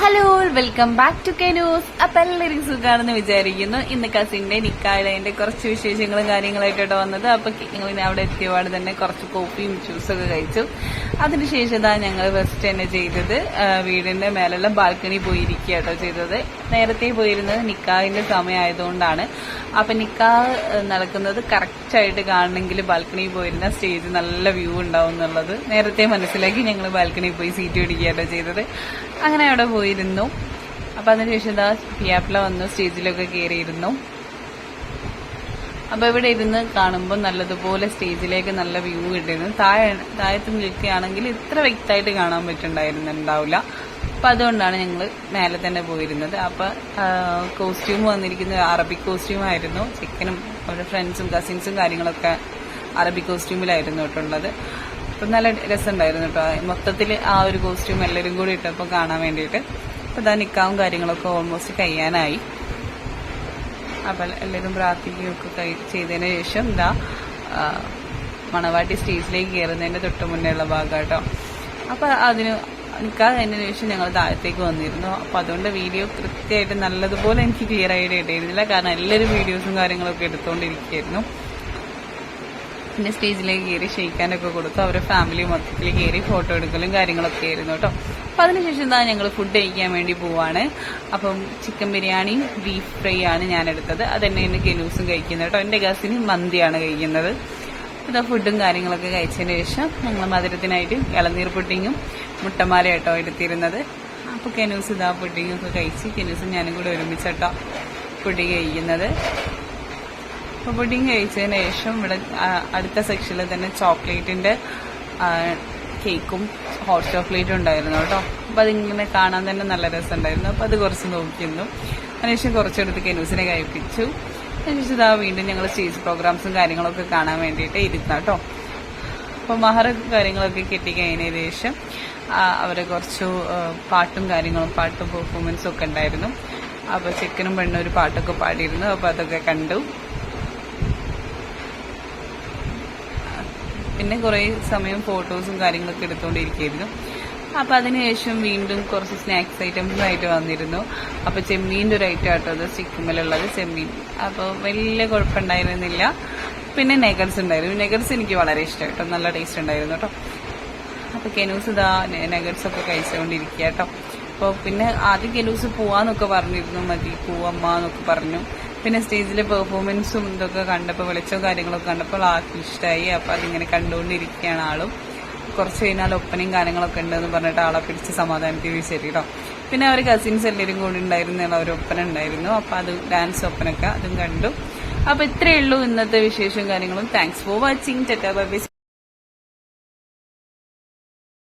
Hello, welcome back to കെനൂസ്. അപ്പൊ എല്ലാവരും സുഖമാണെന്ന് വിചാരിക്കുന്നു. ഇന്ന് കസിന്റെ നിക്കായുടെ കുറച്ച് വിശേഷങ്ങളും കാര്യങ്ങളായിട്ടോ വന്നത്. അപ്പൊ ഞങ്ങൾ അവിടെ എത്തിയപാട് തന്നെ കുറച്ച് കോഫിയും ജ്യൂസൊക്കെ കഴിച്ചു. അതിനുശേഷം ഞങ്ങൾ ഫസ്റ്റ് തന്നെ ചെയ്തത് വീടിന്റെ മേലുള്ള ബാൽക്കണി പോയിരിക്കുകയാട്ടോ ചെയ്തത്. നേരത്തെ പോയിരുന്നത് നിക്കാഹിന്റെ സമയമായതുകൊണ്ടാണ്. അപ്പൊ നിക്കാഹ് നടക്കുന്നത് കറക്റ്റായിട്ട് കാണണമെങ്കിൽ ബാൽക്കണി പോയിരുന്ന സ്റ്റേജ് നല്ല വ്യൂ ഉണ്ടാവും എന്നുള്ളത് നേരത്തെ മനസ്സിലാക്കി ഞങ്ങൾ ബാൽക്കണി പോയി സീറ്റ് പിടിക്കുകയാട്ടോ ചെയ്തത്. അങ്ങനെ അവിടെ പോയിരുന്നു. അപ്പൊ അതിനുശേഷം പിയാപ്പിള വന്നു, സ്റ്റേജിലൊക്കെ കയറിയിരുന്നു. അപ്പൊ ഇവിടെ ഇരുന്ന് കാണുമ്പോൾ നല്ലതുപോലെ സ്റ്റേജിലേക്ക് നല്ല വ്യൂ കിട്ടിയിരുന്നു. താഴത്ത് നിൽക്കുകയാണെങ്കിൽ ഇത്ര വ്യക്തമായിട്ട് കാണാൻ പറ്റുന്നുണ്ടാവില്ല. അപ്പൊ അതുകൊണ്ടാണ് ഞങ്ങൾ മേലെ തന്നെ പോയിരുന്നത്. അപ്പൊ കോസ്റ്റ്യൂം വന്നിരിക്കുന്നത് അറബിക് കോസ്റ്റ്യൂം ആയിരുന്നു. ചിക്കനും അവരുടെ ഫ്രണ്ട്സും കസിൻസും കാര്യങ്ങളൊക്കെ അറബിക് കോസ്റ്റ്യൂമിലായിരുന്നു കേട്ടുള്ളത്. അപ്പൊ നല്ല രസമുണ്ടായിരുന്നു കേട്ടോ. മൊത്തത്തിൽ ആ ഒരു കോസ്റ്റ്യൂം എല്ലാവരും കൂടി ഇട്ടപ്പോൾ കാണാൻ വേണ്ടിയിട്ട്. അപ്പൊ നിക്കാവും കാര്യങ്ങളൊക്കെ ഓൾമോസ്റ്റ് കഴിയാനായി. അപ്പൊ എല്ലാവരും പ്രാർത്ഥിക്കുകയൊക്കെ ചെയ്തതിന് ശേഷം മണവാട്ടി സ്റ്റേജിലേക്ക് കയറുന്നതിന്റെ തൊട്ട് മുന്നേ ഉള്ള ഭാഗം കേട്ടോ. അപ്പൊ അതിന് നിക്കാഹ് കഴിഞ്ഞതിന് ശേഷം ഞങ്ങൾ താഴത്തേക്ക് വന്നിരുന്നു. അപ്പൊ അതുകൊണ്ട് വീഡിയോ കൃത്യമായിട്ട് നല്ലതുപോലെ എനിക്ക് ക്ലിയർ ആയിട്ട് ഇട്ടിരുന്നില്ല, കാരണം എല്ലാവരും വീഡിയോസും കാര്യങ്ങളൊക്കെ എടുത്തുകൊണ്ടിരിക്കുകയായിരുന്നു. പിന്നെ സ്റ്റേജിലേക്ക് കയറി ഷെയ്ക്കാനൊക്കെ കൊടുത്തു. അവരുടെ ഫാമിലി മൊത്തത്തിൽ കയറി ഫോട്ടോ എടുക്കലും കാര്യങ്ങളൊക്കെ ആയിരുന്നു കേട്ടോ. അപ്പൊ അതിനുശേഷം ഞങ്ങൾ ഫുഡ് കഴിക്കാൻ വേണ്ടി പോവാണ്. അപ്പം ചിക്കൻ ബിരിയാണിയും ബീഫ് ഫ്രൈ ആണ് ഞാൻ എടുത്തത്. അതന്നെ ഗനൂസും കഴിക്കുന്നത് കേട്ടോ. എന്റെ കസിന് മന്തിയാണ് കഴിക്കുന്നത്. ഫുഡും കാര്യങ്ങളൊക്കെ കഴിച്ചതിന് ശേഷം ഞങ്ങൾ മധുരത്തിനായിട്ട് ഇളനീർ പുഡിങ്ങും മുട്ടമാല കേട്ടോ എടുത്തിരുന്നത്. അപ്പൊ കെനൂസ് പുഡിങ്ങും ഒക്കെ കഴിച്ച് കെനൂസും ഞാനും കൂടെ ഒരുമിച്ചട്ടോ പുഡിങ് കഴിക്കുന്നത്. അപ്പൊ പുഡിങ് കഴിച്ചതിന് ശേഷം ഇവിടെ അടുത്ത സെക്ഷനിൽ തന്നെ ചോക്ലേറ്റിന്റെ കേക്കും ഹോട്ട് ചോക്ലേറ്റും ഉണ്ടായിരുന്നു കേട്ടോ. അപ്പൊ അതിങ്ങനെ കാണാൻ തന്നെ നല്ല രസമുണ്ടായിരുന്നു. അപ്പൊ അത് കുറച്ച് നോക്കിയിരുന്നു. അതിനുശേഷം കുറച്ചെടുത്ത് കെനൂസിനെ കഴിപ്പിച്ചു. അതിനുശേഷം വീണ്ടും ഞങ്ങൾ സ്റ്റേജ് പ്രോഗ്രാംസും കാര്യങ്ങളൊക്കെ കാണാൻ വേണ്ടിയിട്ട് ഇരുന്ന കേട്ടോ. അപ്പൊ മഹർ കാര്യങ്ങളൊക്കെ കെട്ടിക്കഴിഞ്ഞതിന് ശേഷം അവരെ കുറച്ച് പാട്ടും പെർഫോമൻസും ഒക്കെ ഉണ്ടായിരുന്നു. അപ്പൊ ചിക്കനും പെണ്ണും ഒരു പാട്ടൊക്കെ പാടിയിരുന്നു. അപ്പൊ അതൊക്കെ കണ്ടു. പിന്നെ കുറെ സമയം ഫോട്ടോസും കാര്യങ്ങളൊക്കെ എടുത്തുകൊണ്ടിരിക്കുകയായിരുന്നു. അപ്പൊ അതിനുശേഷം വീണ്ടും കുറച്ച് സ്നാക്സ് ഐറ്റംസ് ആയിട്ട് വന്നിരുന്നു. അപ്പൊ ചെമ്മീൻ്റെ ഒരു ഐറ്റം ആട്ടോ അത് ചിക്കുമലുള്ളത് ചെമ്മീൻ. അപ്പൊ വലിയ കുഴപ്പമുണ്ടായിരുന്നില്ല. പിന്നെ നെഗറ്റ്സ് ഉണ്ടായിരുന്നു. നെഗറ്റ്സ് എനിക്ക് വളരെ ഇഷ്ടമായിട്ടോ, നല്ല ടേസ്റ്റ് ഉണ്ടായിരുന്നു കേട്ടോ. അപ്പൊ കെനൂസ് നെഗറ്റ്സ് ഒക്കെ കഴിച്ചുകൊണ്ടിരിക്കുക കേട്ടോ. അപ്പോൾ പിന്നെ ആദ്യം കെനൂസ് പോവാന്നൊക്കെ പറഞ്ഞിരുന്നു, മതി പോവമ്മ എന്നൊക്കെ പറഞ്ഞു. പിന്നെ സ്റ്റേജിലെ പെർഫോമൻസും ഇതൊക്കെ കണ്ടപ്പോൾ വെളിച്ചവും കാര്യങ്ങളൊക്കെ കണ്ടപ്പോൾ ആൾക്ക് ഇഷ്ടമായി. അപ്പൊ അതിങ്ങനെ കണ്ടുകൊണ്ടിരിക്കുകയാണ് ആളും. കുറച്ച് കഴിഞ്ഞാൽ ഒപ്പനയും കാര്യങ്ങളൊക്കെ ഉണ്ടെന്ന് പറഞ്ഞിട്ട് ആളെ പിടിച്ച് സമാധാനത്തിൽ ശരി കേട്ടോ. പിന്നെ അവർ കസിൻസ് എല്ലാവരും കൂടി ഉണ്ടായിരുന്നുള്ള ഒരു ഒപ്പന ഉണ്ടായിരുന്നു. അപ്പൊ അത് ഡാൻസ് ഒപ്പനൊക്കെ അതും കണ്ടു. അപ്പൊ ഇത്രയേ ഉള്ളൂ ഇന്നത്തെ വിശേഷവും കാര്യങ്ങളും. Thanks for watching. Tata bye bye.